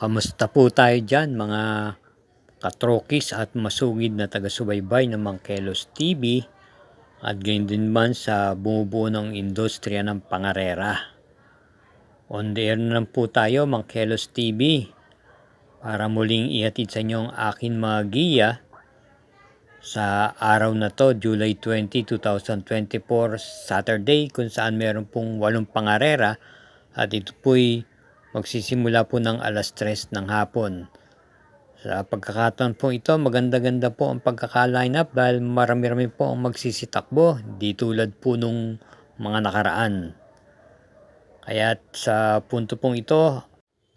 Kamusta po tayo dyan mga katrokis at masugid na taga-subaybay ng Mangkelos TV at gayon din man sa bumubuo ng industriya ng pangarera. On the air na lang po tayo Mangkelos TV para muling ihatid sa inyo ang akin mga giya sa araw na to, July 20, 2024, Saturday, kung saan meron pong 8 pangarera at ito po'y magsisimula po ng alas 3 ng hapon. Sa pagkakataon po ito, maganda-ganda po ang pagkaka-line up dahil marami-rami po ang magsisitakbo, di tulad po nung mga nakaraan. Kaya sa punto pong ito,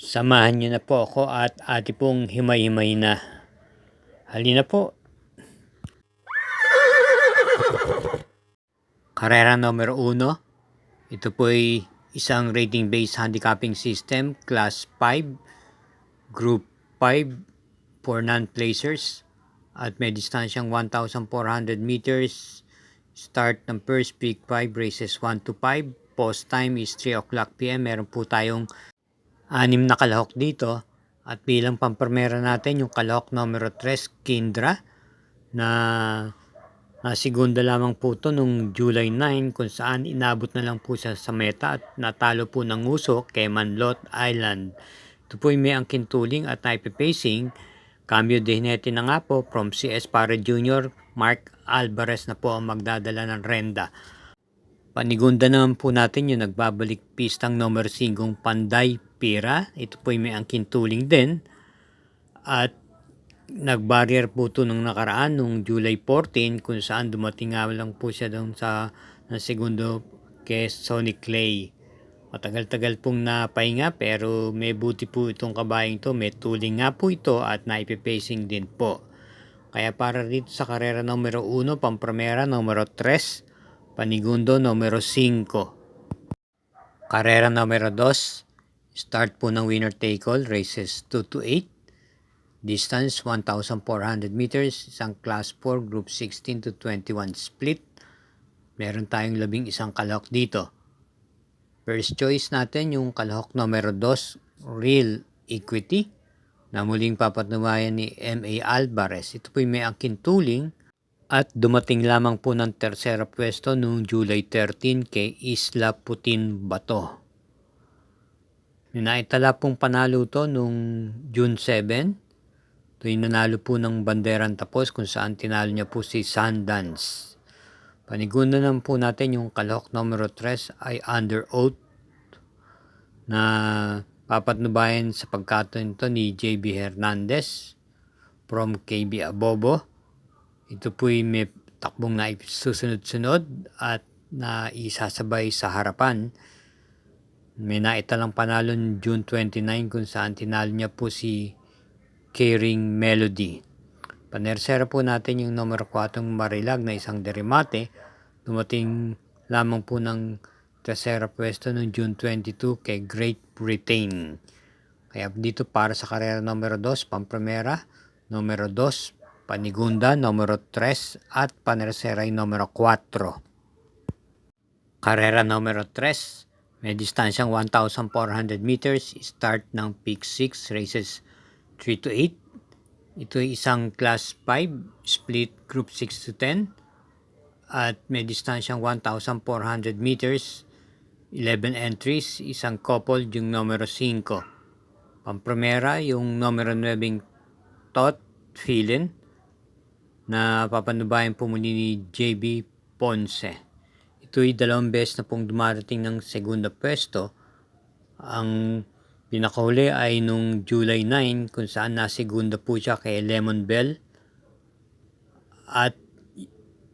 samahan niyo na po ako at ati pong himay-himay na. Halina po. Karera numero 1. Ito po ay isang rating-based handicapping system, Class 5, Group 5 for non-placers at may distansyang 1,400 meters. Start ng first peak 5 races 1 to 5. Post time is 3 o'clock p.m. Meron po tayong 6 na kalahok dito at bilang pampremera natin yung kalahok numero 3, Kindra, na segunda lamang po ito nung July 9 kung saan inabot na lang po siya sa meta at natalo po ng uso kay Manlot Island. Ito po may angkin tuling at pacing. Cambio de Jinete na nga po from CS Para Jr. Mark Alvarez na po ang magdadala ng renda. Panigunda naman po natin yung nagbabalik pistang numero 5 Panday Pira. Ito po may angkin tuling din at nag-barrier po ito nung nakaraan nung July 14 kung saan dumating nga lang po siya doon sa segundo kay Sonic Clay. Matagal-tagal pong napahinga pero may buti po itong kabayang ito. May tuling nga po ito at naipipacing din po. Kaya para dito sa karera numero 1, pampremera numero 3, panigundo numero 5. Karera numero 2, start po ng winner take all, races 2 to 8. Distance 1,400 meters, isang class 4, group 16 to 21 split. Meron tayong 11 kalahok dito. First choice natin yung kalahok numero 2, Real Equity, na muling papatunayan ni M.A. Alvarez. Ito po'y may angkin tuling at dumating lamang po ng tersera pwesto noong July 13 kay Isla Putin Bato. Naitala pong panalo to noong June 7. Ito yung nanalo po ng banderang tapos kung saan tinalo niya po si Sundance. Panigunda naman po natin yung kalahok numero 3 ay Under Oath na papatnubayan sa pagkataon ito ni JB Hernandez from KB Abobo. Ito po yung may takbong na susunod-sunod at na isasabay sa harapan. May naitalang panalo June 29 kung saan tinalo niya po si Caring Melody. Panersera po natin yung numero 4 Marilag na isang derimate. Dumating lamang po ng tercera pwesto noong June 22 kay Great Britain. Kaya dito para sa karera numero 2, pampremera, numero 2, panigunda, numero 3 at panersera yung numero 4. Karera numero 3, may distansyang 1,400 meters, start ng peak 6 races 3 to 8. Ito ay isang class 5, split group 6 to 10. At may distansyang 1,400 meters, 11 entries, isang couple yung numero 5. Pampremera yung numero 9 Tot Feeling na papanubayan po muli ni JB Ponce. Ito ay 2 beses na pong dumarating ng segunda pwesto. Ang pinakahuli ay nung July 9 kung saan nasegunda po siya kay Lemon Bell. At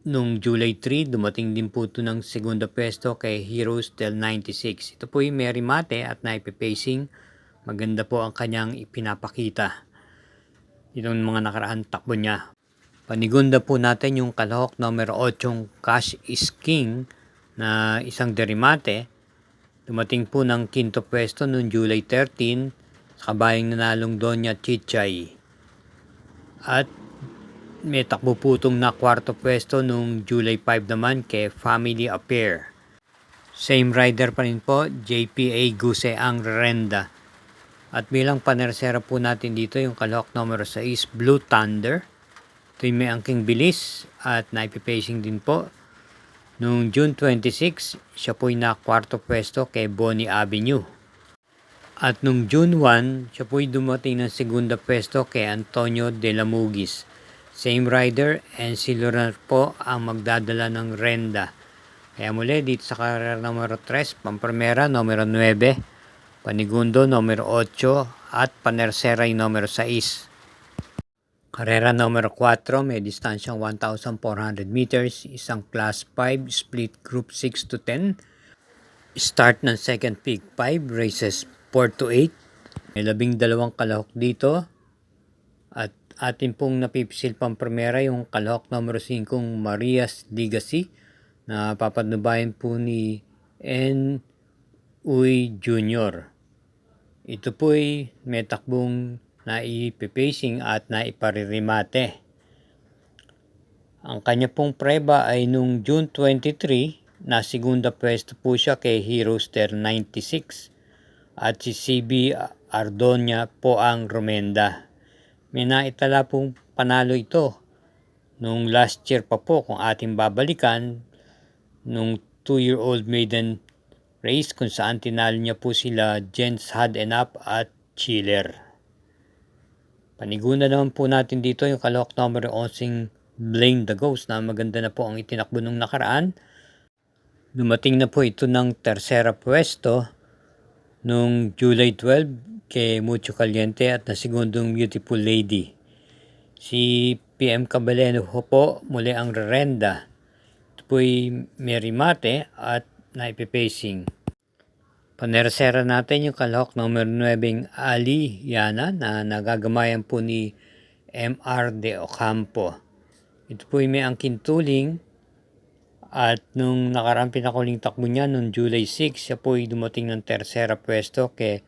nung July 3 dumating din po ito ng segunda pwesto kay Heroes del 96. Ito po yung Mary Mate at naipipacing. Maganda po ang kanyang ipinapakita. Itong mga nakaraan takbo niya. Panigunda po natin yung kalahok numero 8 Cash is King na isang derimate. Dumating po ng quinto pwesto noong July 13 sa kabayang nanalong Doña Chichay. At may takbo po itong na kwarto pwesto noong July 5 naman kay Family Affair. Same rider pa rin po, JPA Guse ang renda. At bilang panersera po natin dito yung kalahok numero 6, Blue Thunder. Ito yung may angking bilis at naipipacing din po. Noong June 26, siya po yung nakwarto pwesto kay Bonnie Avenue. At noong June 1, siya po yung dumating ng segunda pwesto kay Antonio de la Mugis. Same rider and si Laurent po ang magdadala ng renda. Kaya muli dito sa karera numero 3, Pamprimera numero 9, Panigundo numero 8 at Panersera yung numero 6. Karera numero 4, may distansyang 1,400 meters, isang class 5, split group 6 to 10. Start ng second peak 5, races 4 to 8. May 12 kalahok dito. At atin pong napipisil Pamprimera yung kalahok numero 5, Maria's Legacy, na papanubayan po ni N. Uy Jr. Ito po'y may takbong naipipacing at naiparirimate. Ang kanya pong preba ay nung June 23, na segunda pwesto po siya kay Heroester 96 at si CB Ardonia po ang Romenda. May naitala pong panalo ito nung last year pa po kung ating babalikan nung 2-year-old maiden race kung saan tinalo niya po sila Jens Had Enough at Chiller. Paniguna naman po natin dito yung kalahok numero 11, Blame the Ghost, na maganda na po ang itinakbo nung nakaraan. Dumating na po ito ng tersera pwesto nung July 12 kay Mucho Caliente at na segundong Beautiful Lady. Si PM Caballero po muli ang rerenda. Ito po'y may rimate at naipipacing. Panersera natin yung kalahok numero 9, Ali Yana, na nagagamayan po ni MR de Ocampo. Ito po may angkin tuling at nung nakarang pinakuling takbo niya nung July 6, siya po dumating ng tersera pwesto kay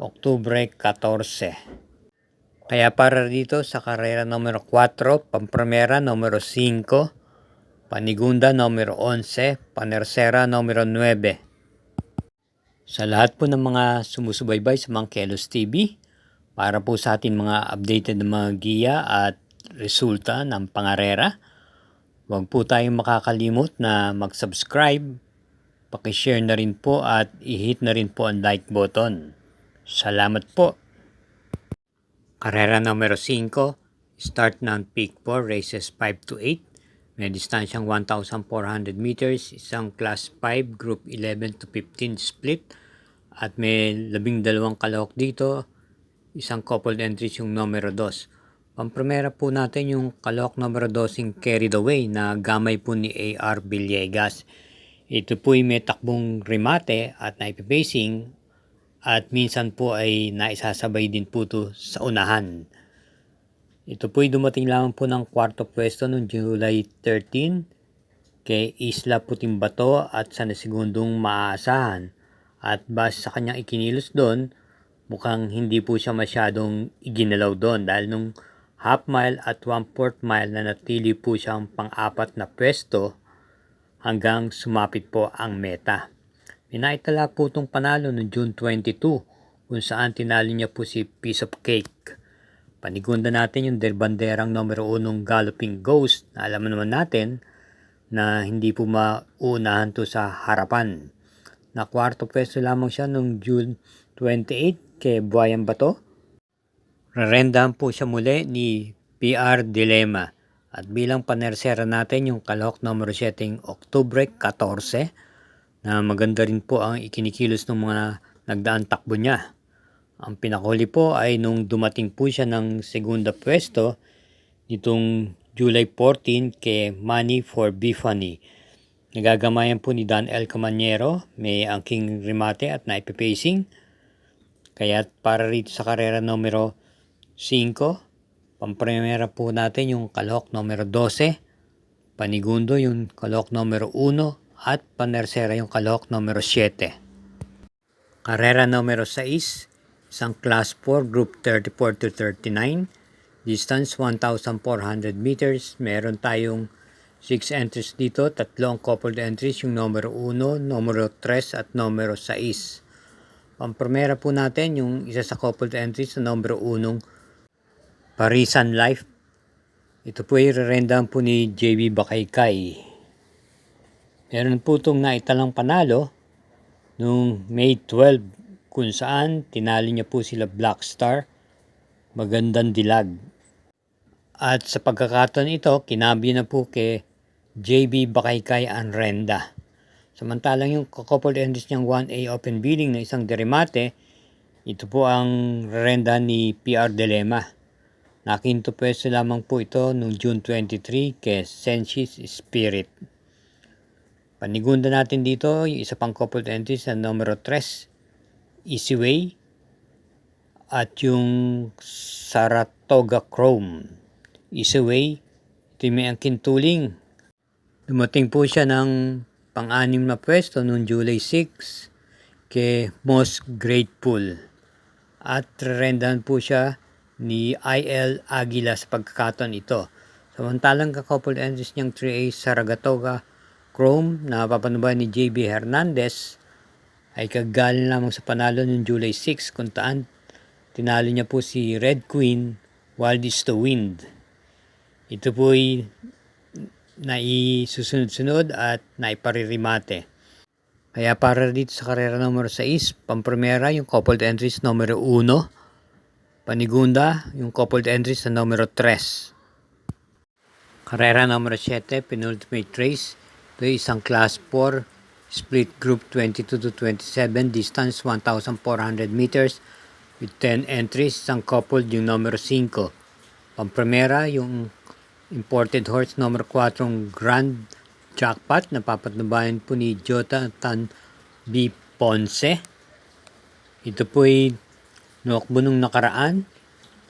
Oktubre 14. Kaya para dito sa karera numero 4, Pamprimera numero 5, Panigunda numero 11, Panersera numero 9. Sa lahat po ng mga sumusubaybay sa Mangkelos TV, para po sa atin mga updated na mga giya at resulta ng pangarera, huwag po tayong makakalimot na mag-subscribe, pakishare na rin po at i-hit na rin po ang like button. Salamat po! Karera numero 5, start ng Peak 4, races 5 to 8. May distansyang 1,400 meters, isang class 5, group 11 to 15 split. At may 12 kalahok dito, isang coupled entries yung numero 2. Pamprimera po natin yung kalahok numero 2 yung Carried Away na gamay po ni A.R. Villegas. Ito po may takbong remate at naipipacing at minsan po ay naisasabay din po ito sa unahan. Ito po'y dumating lamang po ng kwarto pwesto noong July 13 kay Isla Puting Bato at sa segundong maaasahan. At base sa kanyang ikinilos doon, mukhang hindi po siya masyadong iginalaw doon dahil nung half mile at 1/4 mile na natili po siyang pang-apat na pwesto hanggang sumapit po ang meta. May naitala po itong panalo noong June 22 kung saan tinalo niya po si Piece of Cake. Panigunda natin yung derbanderang numero 1 Galloping Ghost na alam naman natin na hindi po maunahan to sa harapan. Na kwarto pwesto lamang siya noong June 28 kay Buhayan Bato. Rerendahan po siya muli ni PR Dilema. At bilang panersera natin yung kalahok numero 7 Oktubre 14 na maganda rin po ang ikinikilos ng mga nagdaan takbo niya. Ang pinakahuli po ay nung dumating po siya ng segunda pwesto nitong July 14 kay Money for Bifani. Nagagamayan po ni Dan L. Camanero, may angking remate at naipipacing. Kaya para rito sa karera numero 5, pamprimera po natin yung kalahok numero 12, panigundo yung kalahok numero 1 at panersera yung kalahok numero 7. Karera numero 6, isang class 4, group 34 to 39, distance 1,400 meters. Meron tayong 6 entries dito, 3 coupled entries, yung numero 1, numero 3 at numero 6. Pampremera po natin yung isa sa coupled entries sa numero 1, Parisan Life. Ito po ay re-rendahan po ni JB Bakaykay. Meron po itong naitalang panalo noong May 12 kung saan tinalo niya po sila Black Star, Magandang Dilag. At sa pagkakataon ito, kinabi na po kay JB Bakaykay ang renda. Samantalang yung coupled entries niyang 1A open bidding na isang deremate, ito po ang renda ni PR Dilema. Nakinto pwesto lamang po ito noong June 23 kay Senshis Spirit. Panigunda natin dito yung isa pang coupled entries sa numero 3, Easy Way, at yung Saratoga Chrome. Easy Way, ito may angkin tuling. Dumating po siya ng pang-anim na pwesto noong July 6 kay Most Grateful. At rendahan po siya ni IL Aguila sa pagkakataon ito. Samantalang ka-coupled entries niyang 3A Saratoga Chrome na papanubayan ni JB Hernandez ay kagaling lamang sa panalo noong July 6 kung taan tinalo niya po si Red Queen, Wild is the Wind. Ito po ay naisusunod-sunod at naiparirimate. Kaya para dito sa karera numero 6, pampremera yung coupled entries numero 1, panigunda yung coupled entries sa numero 3. Karera numero 7, penultimate race. Ito ay isang class 4, split group 22 to 27, distance 1,400 meters with 10 entries. Isang coupled yung numero 5. Pampremera yung imported horse number 4 Grand Jackpot na papatnubayan po ni Jonathan B. Ponce. Ito po ay nuwakbo nung nakaraan.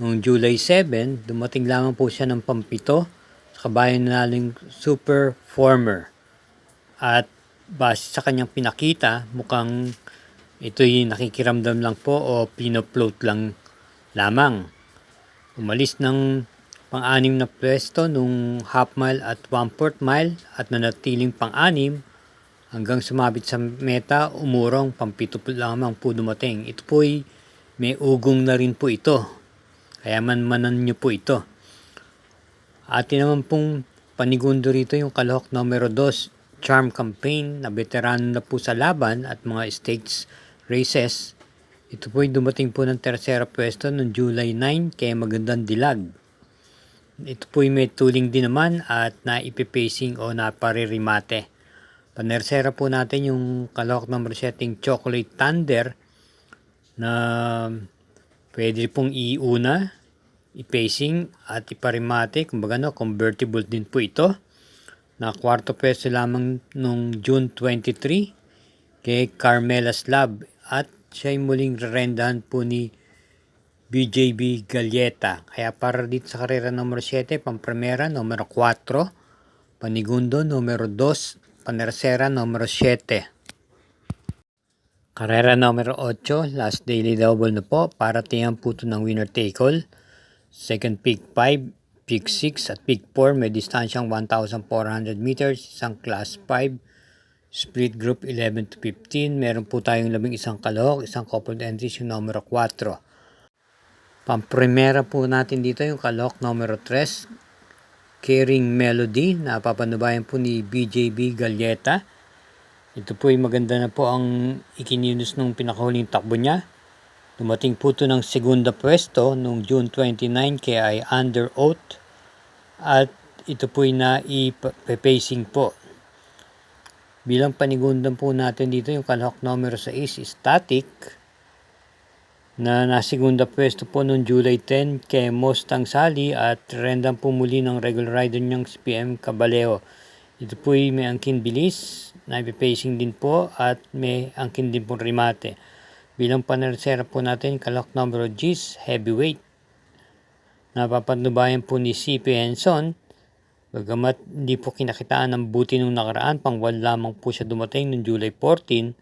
Noong July 7, dumating lamang po siya ng pampito sa kabayan naling Super Former. At base sa kanyang pinakita, mukhang ito'y nakikiramdam lang po o pinofloat lang lamang. Umalis ng pang-anim na pwesto nung half mile at 1/4 mile at nanatiling pang-anim hanggang sumabit sa meta, umurong pampito po lamang po dumating. Ito po ay may ugong na rin po ito, kaya manmanan nyo po ito. Atin naman pong panigundo rito yung kalahok numero 2, Charm Campaign na veterano na po sa laban at mga stakes races. Ito po ay dumating po ng tersera pwesto noong July 9 kaya Magandang Dilag. Ito po ay may tuling din naman at naipipacing o naparirimate. Panersera po natin yung kalahok number setting Chocolate Thunder na pwede pong iuna, ipacing at iparimate. Kumbaga convertible din po ito. Na kwarto peso lamang nung June 23 kay Carmela's Lab at siya ay muling rendahan po ni BJB Galleta. Kaya para dito sa karera numero 7, pampremera numero 4, panigundo numero 2, panersera numero 7. Karera numero 8, last daily double na po, para tingnan po ito ng winner take all. Second pick 5, pick 6 at pick 4 may distansyang 1,400 meters, isang class 5, split group 11 to 15. Meron po tayong 11 kalahok, isang coupled entries yung numero 4. Pampremera po natin dito yung kalahok numero 3, Caring Melody na papanubayan po ni BJB Galleta. Ito po ay maganda na po ang ikinilos nung pinakahuling takbo niya. Dumating po ito ng segunda pwesto noong June 29 kaya ay under oath at ito po ay naipapacing po. Bilang panigundan po natin dito yung kalahok numero 6, Static, na nasegunda pwesto po noong July 10 kay Mustang Sally at rendang po muli ng regular rider niyang si PM Caballeo. Ito po ay may angkin bilis, naipipacing din po at may angkin din po remate. Bilang panersera po natin kalahok numero G's Heavyweight. Napapatnubayan po ni CP Henson. Bagamat hindi po kinakitaan ng buti nung nakaraan, pangwal lamang po siya dumating noong July 14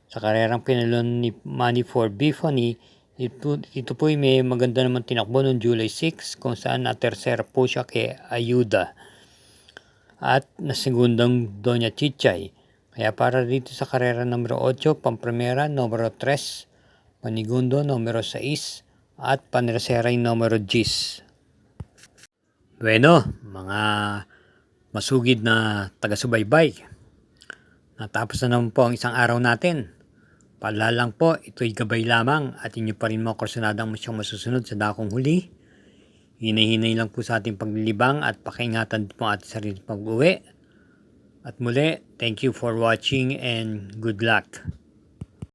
sa karerang pinalon ni Money for Bifani. Ito po ay may maganda naman tinakbo noong July 6 kung saan na tersera po siya kay Ayuda at nasegundang Doña Chichay. Kaya para dito sa karera numero 8, pampremera numero 3, Panigundo numero 6 at Panreseray numero 10. Bueno, mga masugid na taga-subaybay, natapos na naman po ang isang araw natin. Paalala lang po, ito'y gabay lamang at inyo pa rin mga kursunadang masyong masusunod sa dakong huli. Hinay-hinay lang po sa ating paglilibang at pakaingatan din po ating sarili pag-uwi. At muli, thank you for watching and good luck.